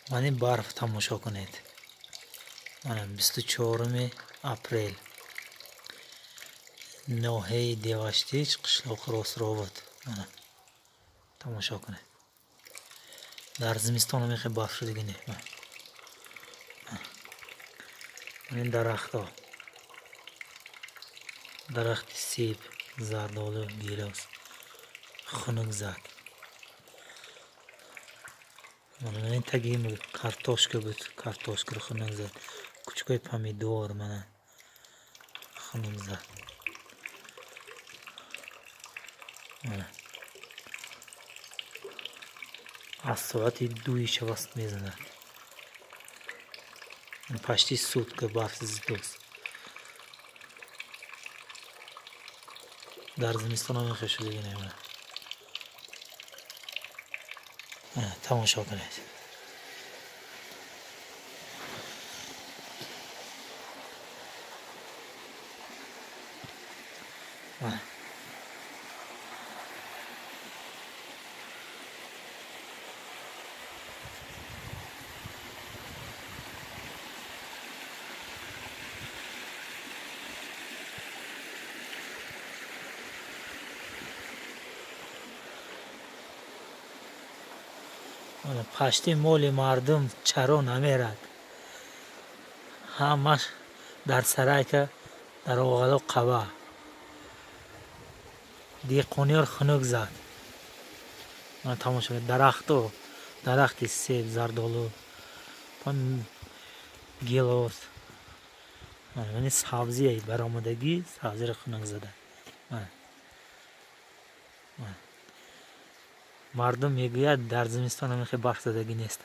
Mana barf tomosha kuned. Mana 24 aprel. Nohey Devashtich qishloq Rosrovod. Mana tomosha kuned. در زمستان هم خیلی برف شدگینه. این درخت سیب، زردالو، گیلاس خنک زد. من این تگیم کارتوشکا بود، کارتوشکا رو خنک زد. کوچکای پامیدور من خنک زد. از ساعت 2 شبست میزند. پشتی سود که برف زدوست. در زمستان هم خیلی شدگینه من. تماشا کنید. پشتی مول مردم چرا نمیرد. همش در سرک در اوغلا قبا دیقونیار خنک زد. من تماشا درخت سیب زردالو پن گیلاس من سبزی برآمدگی سبزی رو خنک زده. مردم میگوید در زمستان هم خیلی برف زدگی نیست.